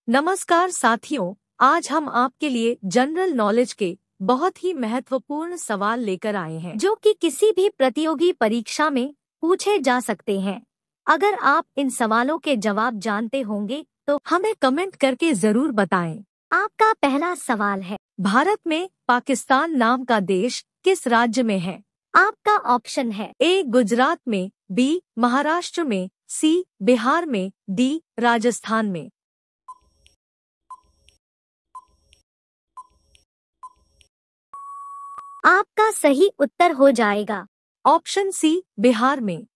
नमस्कार साथियों, आज हम आपके लिए जनरल नॉलेज के बहुत ही महत्वपूर्ण सवाल लेकर आए हैं जो कि किसी भी प्रतियोगी परीक्षा में पूछे जा सकते हैं। अगर आप इन सवालों के जवाब जानते होंगे तो हमें कमेंट करके जरूर बताएं। आपका पहला सवाल है, भारत में पाकिस्तान नाम का देश किस राज्य में है? आपका ऑप्शन है ए गुजरात में, बी महाराष्ट्र में, सी बिहार में, डी राजस्थान में। आपका सही उत्तर हो जाएगा ऑप्शन सी बिहार में।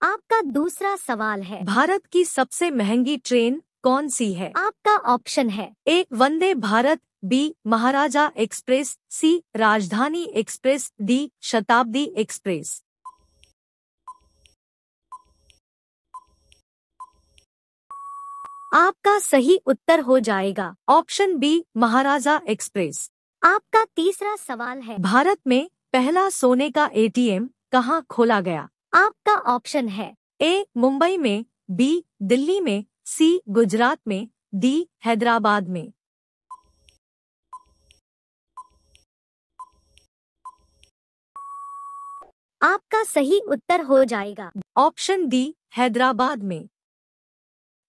आपका दूसरा सवाल है, भारत की सबसे महंगी ट्रेन कौन सी है? आपका ऑप्शन है ए वंदे भारत, बी महाराजा एक्सप्रेस, सी राजधानी एक्सप्रेस, डी शताब्दी एक्सप्रेस। आपका सही उत्तर हो जाएगा ऑप्शन बी महाराजा एक्सप्रेस। आपका तीसरा सवाल है, भारत में पहला सोने का एटीएम कहाँ खोला गया? आपका ऑप्शन है ए मुंबई में, बी दिल्ली में, सी गुजरात में, डी हैदराबाद में। आपका सही उत्तर हो जाएगा ऑप्शन डी हैदराबाद में।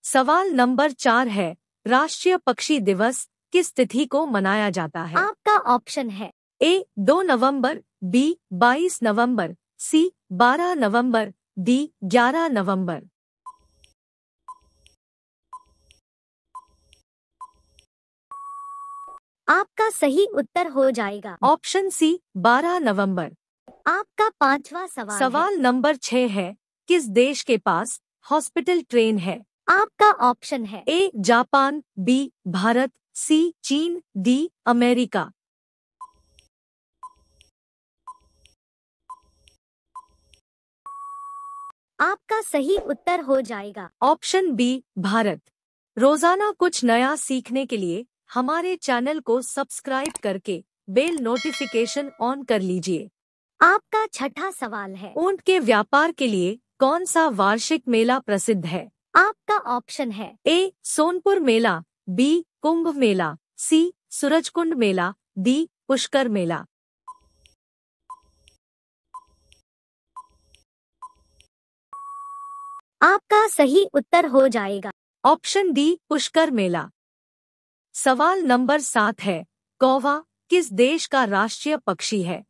सवाल नंबर 4 है, राष्ट्रीय पक्षी दिवस किस तिथि को मनाया जाता है? आपका ऑप्शन है ए 2 नवंबर, बी 22 नवंबर, सी 12 नवंबर, डी 11 नवंबर। आपका सही उत्तर हो जाएगा ऑप्शन सी 12 नवंबर। आपका पांचवा सवाल नंबर 6 है, किस देश के पास हॉस्पिटल ट्रेन है? आपका ऑप्शन है ए जापान, बी भारत, सी चीन, डी अमेरिका। आपका सही उत्तर हो जाएगा ऑप्शन बी भारत। रोजाना कुछ नया सीखने के लिए हमारे चैनल को सब्सक्राइब करके बेल नोटिफिकेशन ऑन कर लीजिए। आपका छठा सवाल है, ऊंट के व्यापार के लिए कौन सा वार्षिक मेला प्रसिद्ध है? आपका ऑप्शन है ए सोनपुर मेला, बी कुंभ मेला, सी सूरजकुंड मेला, डी पुष्कर मेला। आपका सही उत्तर हो जाएगा ऑप्शन डी पुष्कर मेला। सवाल नंबर 7 है, कौवा किस देश का राष्ट्रीय पक्षी है?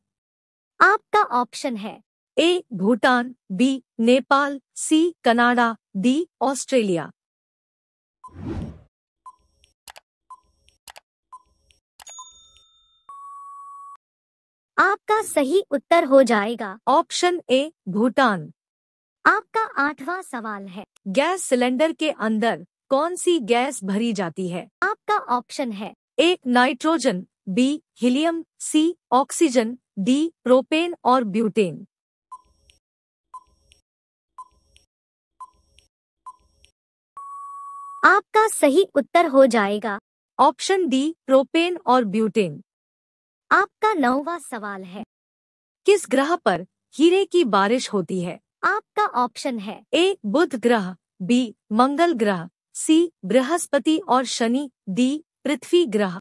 आपका ऑप्शन है A Bhutan, B Nepal, C Canada, D Australia. आपका सही उत्तर हो जाएगा ऑप्शन ए भूटान। आपका आठवां सवाल है, गैस सिलेंडर के अंदर कौन सी गैस भरी जाती है? आपका ऑप्शन है A nitrogen, B helium, C oxygen, D propane और ब्यूटेन। आपका सही उत्तर हो जाएगा ऑप्शन डी प्रोपेन और ब्यूटेन। आपका 9वां सवाल है, किस ग्रह पर हीरे की बारिश होती है? आपका ऑप्शन है ए बुध ग्रह, बी मंगल ग्रह, सी बृहस्पति और शनि, डी पृथ्वी ग्रह।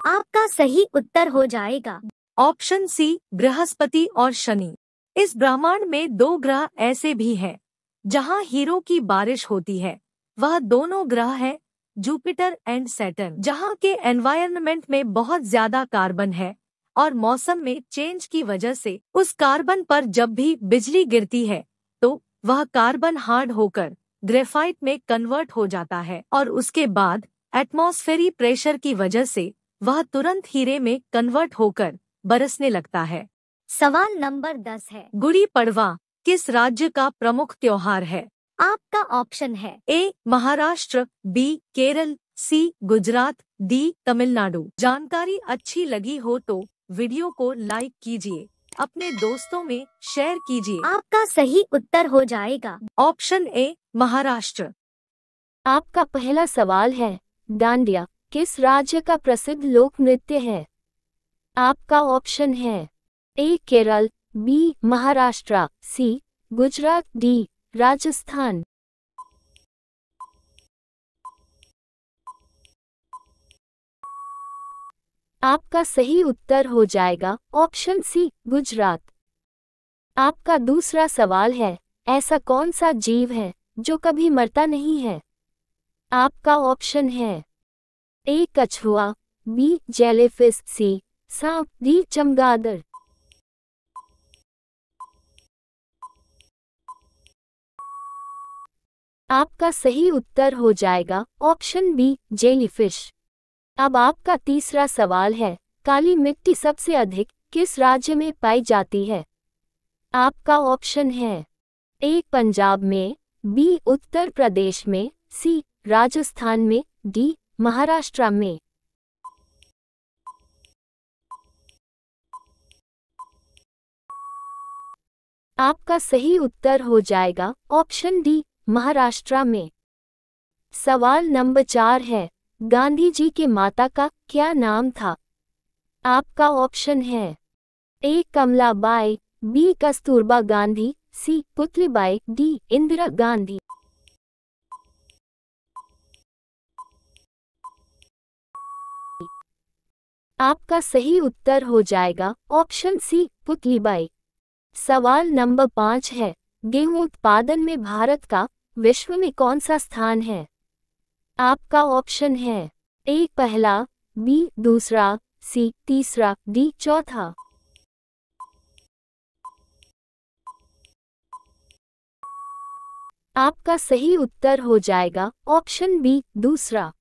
आपका सही उत्तर हो जाएगा ऑप्शन सी बृहस्पति और शनि। इस ब्रह्मांड में 2 ग्रह ऐसे भी हैं जहां हीरों की बारिश होती है। वह दोनों ग्रह हैं जुपिटर एंड सैटर्न, जहां के एनवायरनमेंट में बहुत ज्यादा कार्बन है और मौसम में चेंज की वजह से उस कार्बन पर जब भी बिजली गिरती है तो वह कार्बन हार्ड होकर ग्रेफाइट में कन्वर्ट हो जाता है और उसके बाद एटमॉस्फेरी प्रेशर की वजह से वह तुरंत हीरे में कन्वर्ट होकर बरसने लगता है। सवाल नंबर 10 है, गुड़ी पड़वा किस राज्य का प्रमुख त्योहार है? आपका ऑप्शन है ए महाराष्ट्र, बी केरल, सी गुजरात, डी तमिलनाडु। जानकारी अच्छी लगी हो तो वीडियो को लाइक कीजिए, अपने दोस्तों में शेयर कीजिए। आपका सही उत्तर हो जाएगा ऑप्शन ए महाराष्ट्र। आपका पहला सवाल है, डांडिया किस राज्य का प्रसिद्ध लोक नृत्य है? आपका ऑप्शन है ए केरल, बी महाराष्ट्र, सी गुजरात, डी राजस्थान। आपका सही उत्तर हो जाएगा ऑप्शन सी, गुजरात। आपका दूसरा सवाल है, ऐसा कौन सा जीव है जो कभी मरता नहीं है? आपका ऑप्शन है ए कछुआ, बी जेलीफिश, सी सांप, डी चमगादड़। आपका सही उत्तर हो जाएगा ऑप्शन बी, जेलीफिश। अब आपका तीसरा सवाल है, काली मिट्टी सबसे अधिक किस राज्य में पाई जाती है? आपका ऑप्शन है ए पंजाब में, बी उत्तर प्रदेश में, सी राजस्थान में, डी महाराष्ट्र में। आपका सही उत्तर हो जाएगा ऑप्शन डी, महाराष्ट्र में। सवाल नंबर 4 है, गांधी जी के माता का क्या नाम था? आपका ऑप्शन है ए कमलाबाई, बी कस्तूरबा गांधी, सी पुतलीबाई, डी इंदिरा गांधी। आपका सही उत्तर हो जाएगा ऑप्शन सी, पुतलीबाई। सवाल नंबर 5 है, गेहूं उत्पादन में भारत का विश्व में कौन सा स्थान है? आपका ऑप्शन है ए पहला, बी दूसरा, सी तीसरा, डी चौथा। आपका सही उत्तर हो जाएगा ऑप्शन बी, दूसरा।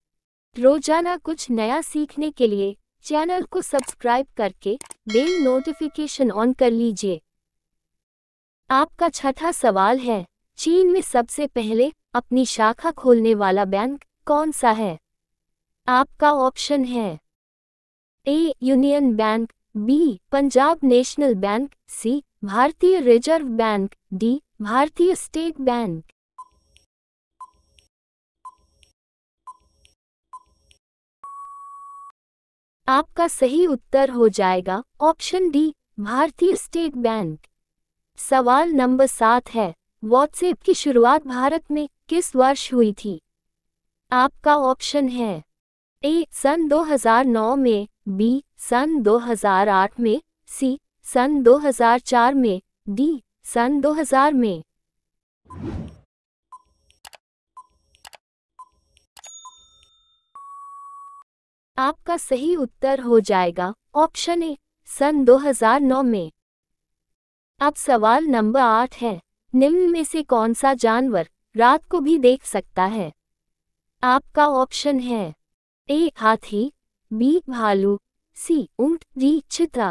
रोजाना कुछ नया सीखने के लिए चैनल को सब्सक्राइब करके बेल नोटिफिकेशन ऑन कर लीजिए। आपका छठा सवाल है, चीन में सबसे पहले अपनी शाखा खोलने वाला बैंक कौन सा है? आपका ऑप्शन है A Union Bank, B Punjab National Bank, C Bharatiya Reserve Bank, D Bharatiya State Bank. आपका सही उत्तर हो जाएगा option D, Bharatiya State Bank. सवाल नंबर 7 है, व्हाट्सएप की शुरुआत भारत में किस वर्ष हुई थी? आपका ऑप्शन है ए सन 2009 में, बी सन 2008 में, सी सन 2004 में, डी सन 2000 में। आपका सही उत्तर हो जाएगा ऑप्शन ए, सन 2009 में। अब सवाल नंबर 8 है, निम्न में से कौन सा जानवर रात को भी देख सकता है? आपका ऑप्शन है ए हाथी, बी भालू, सी ऊंट, डी चीता।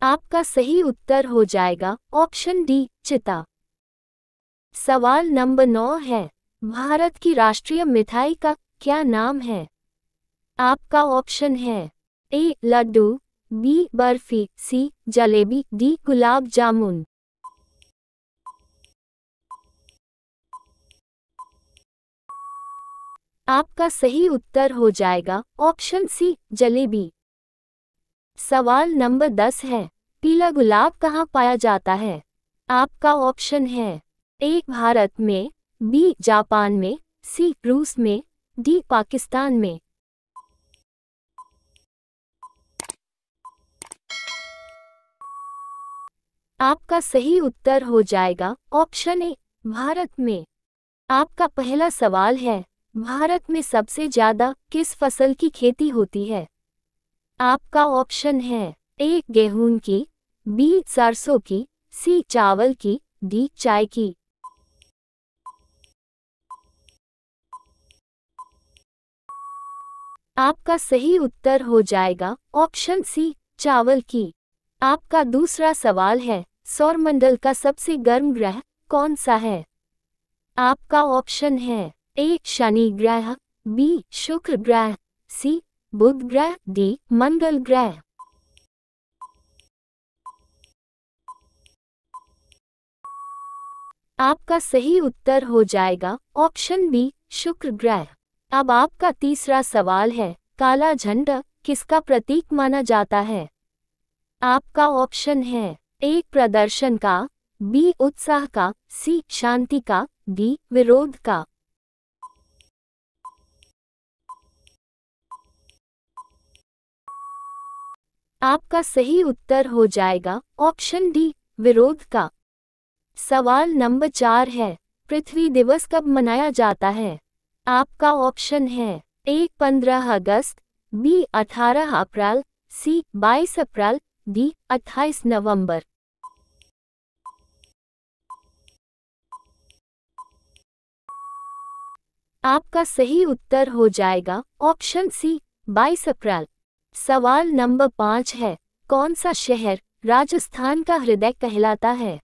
आपका सही उत्तर हो जाएगा ऑप्शन डी, चीता। सवाल नंबर 9 है, भारत की राष्ट्रीय मिठाई का क्या नाम है? आपका ऑप्शन है ए लड्डू, बी बर्फी, सी जलेबी, डी गुलाब जामुन। आपका सही उत्तर हो जाएगा ऑप्शन सी, जलेबी। सवाल नंबर 10 है, पीला गुलाब कहाँ पाया जाता है? आपका ऑप्शन है ए भारत में, बी जापान में, सी रूस में, डी पाकिस्तान में। आपका सही उत्तर हो जाएगा ऑप्शन ए, भारत में। आपका पहला सवाल है, भारत में सबसे ज्यादा किस फसल की खेती होती है? आपका ऑप्शन है ए गेहूं की, बी सरसों की, सी चावल की, डी चाय की। आपका सही उत्तर हो जाएगा ऑप्शन सी, चावल की। आपका दूसरा सवाल है, सौरमंडल का सबसे गर्म ग्रह कौन सा है? आपका ऑप्शन है ए शनि ग्रह, बी शुक्र ग्रह, सी बुध ग्रह, डी मंगल ग्रह। आपका सही उत्तर हो जाएगा ऑप्शन बी, शुक्र ग्रह। अब आपका तीसरा सवाल है, काला झंडा किसका प्रतीक माना जाता है? आपका ऑप्शन है ए प्रदर्शन का, बी उत्साह का, सी शांति का, डी विरोध का। आपका सही उत्तर हो जाएगा ऑप्शन डी विरोध का। सवाल नंबर 4 है, पृथ्वी दिवस कब मनाया जाता है? आपका ऑप्शन है ए 15 अगस्त, बी 18 अप्रैल, सी 22 अप्रैल, डी 28 नवंबर। आपका सही उत्तर हो जाएगा ऑप्शन सी 22 अप्रैल। सवाल नंबर 5 है, कौन सा शहर राजस्थान का हृदय कहलाता है?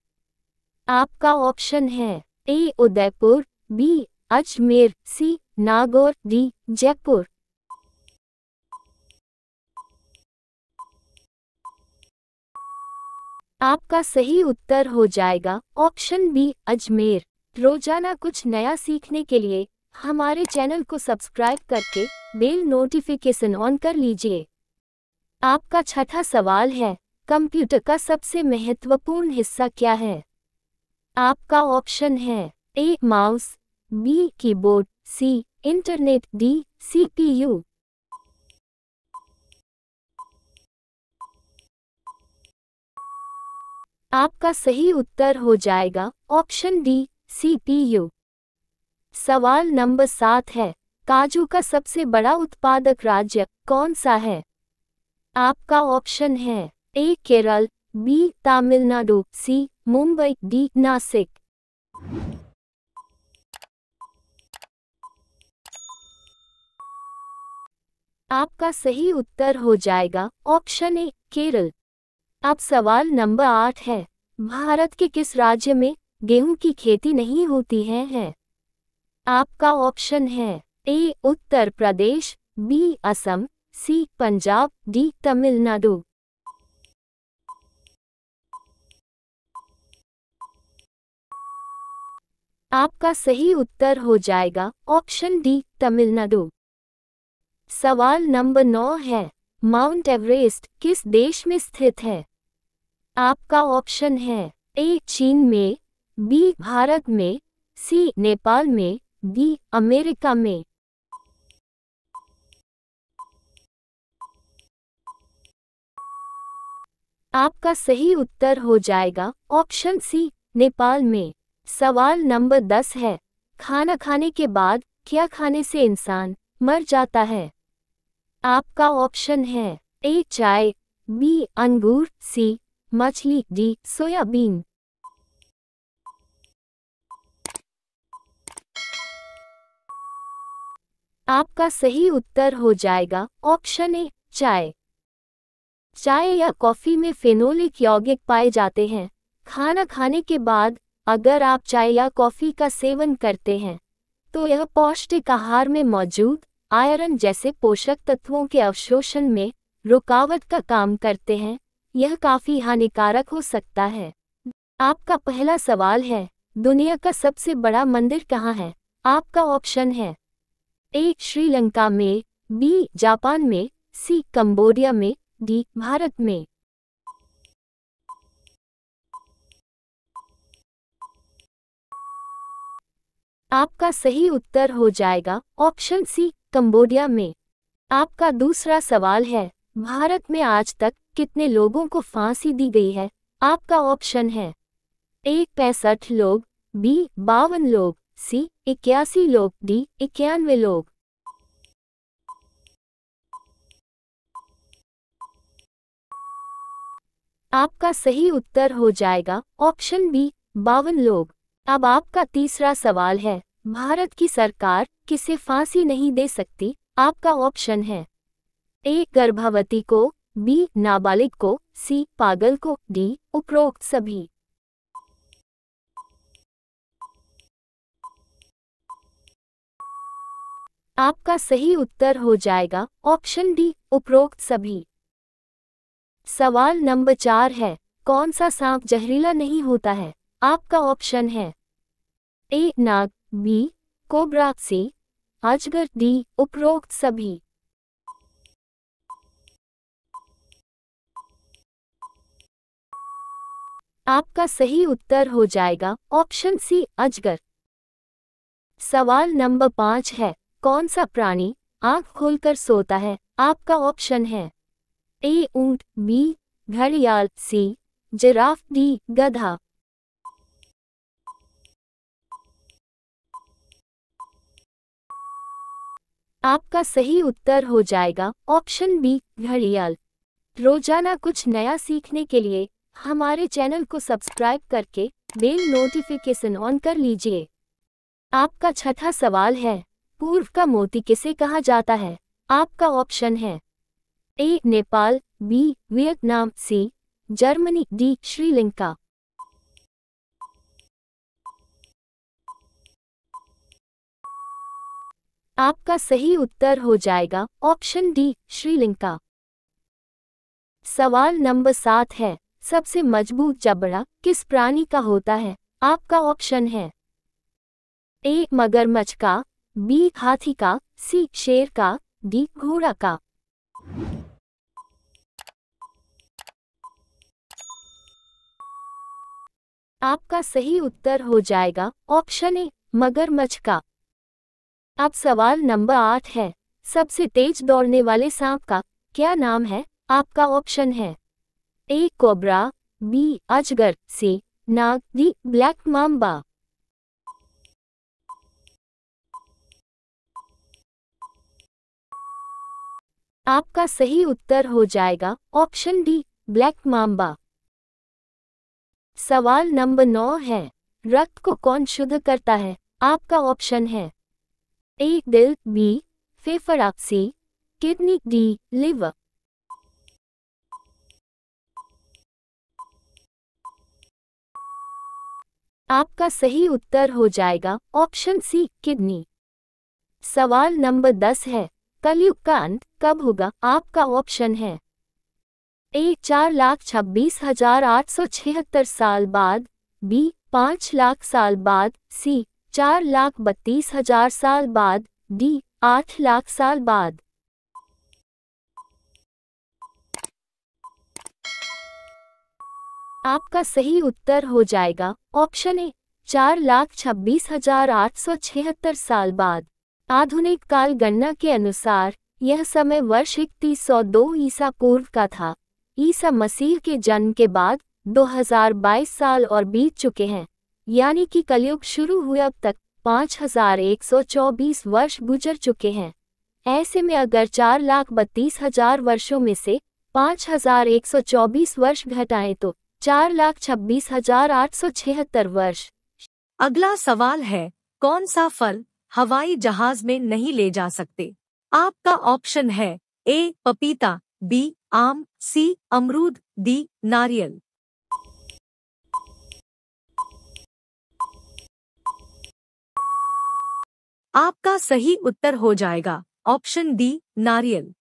आपका ऑप्शन है ए उदयपुर, बी अजमेर, सी नागौर, डी जयपुर। आपका सही उत्तर हो जाएगा ऑप्शन बी अजमेर। रोजाना कुछ नया सीखने के लिए हमारे चैनल को सब्सक्राइब करके बेल नोटिफिकेशन ऑन कर लीजिए। आपका छठा सवाल है, कंप्यूटर का सबसे महत्वपूर्ण हिस्सा क्या है? आपका ऑप्शन है A mouse, B keyboard, C internet, D CPU. आपका सही उत्तर हो जाएगा ऑप्शन डी सीपीयू। सवाल नंबर 7 है, काजू का सबसे बड़ा उत्पादक राज्य कौन सा है? आपका ऑप्शन है ए केरल, बी तमिलनाडु, सी मुंबई, डी नासिक। आपका सही उत्तर हो जाएगा ऑप्शन ए केरल। अब सवाल नंबर 8 है, भारत के किस राज्य में गेहूं की खेती नहीं होती है? आपका ऑप्शन है ए उत्तर प्रदेश, बी असम, सी पंजाब, डी तमिलनाडु। आपका सही उत्तर हो जाएगा ऑप्शन डी तमिलनाडु। सवाल नंबर 9 है, माउंट एवरेस्ट किस देश में स्थित है? आपका ऑप्शन है ए चीन में, बी भारत में, सी नेपाल में, डी अमेरिका में। आपका सही उत्तर हो जाएगा ऑप्शन सी नेपाल में। सवाल नंबर 10 है, खाना खाने के बाद क्या खाने से इंसान मर जाता है? आपका ऑप्शन है ए चाय, बी अंगूर, सी मछली, डी सोयाबीन। आपका सही उत्तर हो जाएगा ऑप्शन ए चाय। चाय या कॉफी में फेनोलिक यौगिक पाए जाते हैं। खाना खाने के बाद अगर आप चाय या कॉफी का सेवन करते हैं तो यह पौष्टिक आहार में मौजूद आयरन जैसे पोषक तत्वों के अवशोषण में रुकावट का काम करते हैं। यह काफी हानिकारक हो सकता है। आपका पहला सवाल है, दुनिया का सबसे बड़ा मंदिर कहाँ है? आपका ऑप्शन है ए श्रीलंका में, बी जापान में, सी कंबोडिया में, डी भारत में। आपका सही उत्तर हो जाएगा ऑप्शन सी कंबोडिया में। आपका दूसरा सवाल है, भारत में आज तक कितने लोगों को फांसी दी गई है? आपका ऑप्शन है ए 65 लोग, बी 52 लोग, सी 81 लोग, डी 91 लोग। आपका सही उत्तर हो जाएगा ऑप्शन बी 52 लोग। अब आपका तीसरा सवाल है, भारत की सरकार किसे फांसी नहीं दे सकती? आपका ऑप्शन है ए गर्भवती को, बी नाबालिग को, सी पागल को, डी उपरोक्त सभी। आपका सही उत्तर हो जाएगा ऑप्शन डी उपरोक्त सभी। सवाल नंबर 4 है, कौन सा सांप जहरीला नहीं होता है? आपका ऑप्शन है ए नाग, बी कोबरा, सी अजगर, डी उपरोक्त सभी। आपका सही उत्तर हो जाएगा ऑप्शन सी अजगर। सवाल नंबर 5 है, कौन सा प्राणी आंख खोलकर सोता है? आपका ऑप्शन है ए ऊंट, बी घड़ियाल, सी जिराफ, डी गधा। आपका सही उत्तर हो जाएगा ऑप्शन बी घड़ियाल। रोजाना कुछ नया सीखने के लिए हमारे चैनल को सब्सक्राइब करके बेल नोटिफिकेशन ऑन कर लीजिए। आपका छठा सवाल है, पूर्व का मोती किसे कहा जाता है? आपका ऑप्शन है A Nepal, B Vietnam, C Germany, D Sri Lanka. आपका सही उत्तर हो जाएगा ऑप्शन डी श्रीलंका। सवाल नंबर 7 है, सबसे मजबूत जबड़ा किस प्राणी का होता है? आपका ऑप्शन है ए मगरमच्छ का, बी हाथी का, सी शेर का, डी घोड़ा का। आपका सही उत्तर हो जाएगा ऑप्शन ए मगरमच्छ का। अब सवाल नंबर 8 है, सबसे तेज दौड़ने वाले सांप का क्या नाम है? आपका ऑप्शन है ए कोबरा, बी अजगर, सी नाग, डी ब्लैक माम्बा। आपका सही उत्तर हो जाएगा ऑप्शन डी ब्लैक माम्बा। सवाल नंबर 9 है, रक्त को कौन शुद्ध करता है? आपका ऑप्शन है ए दिल, बी फेफड़ा, सी किडनी, डी लिवर। आपका सही उत्तर हो जाएगा ऑप्शन सी किडनी। सवाल नंबर 10 है, कलयुग का अंत कब होगा? आपका ऑप्शन है ए 4,26,876 साल बाद, बी 5 लाख साल बाद, सी 4,32,000 साल बाद, डी 8 लाख साल बाद। आपका सही उत्तर हो जाएगा ऑप्शन ए 4,26,876 साल बाद। आधुनिक काल गणना के अनुसार यह समय वर्ष 3102 ईसा पूर्व का था। ईसा मसीह के जन्म के बाद 2022 साल और बीत चुके हैं, यानी कि कलयुग शुरू हुए अब तक 5124 वर्ष गुजर चुके हैं। ऐसे में अगर 4,32,000 वर्षों में से 5124 वर्ष घटाएं तो 4,26,876 वर्ष। अगला सवाल है, कौन सा फल हवाई जहाज में नहीं ले जा सकते? आपका ऑप्शन है ए पपीता, बी आम, सी अमरूद, डी नारियल। आपका सही उत्तर हो जाएगा ऑप्शन डी नारियल।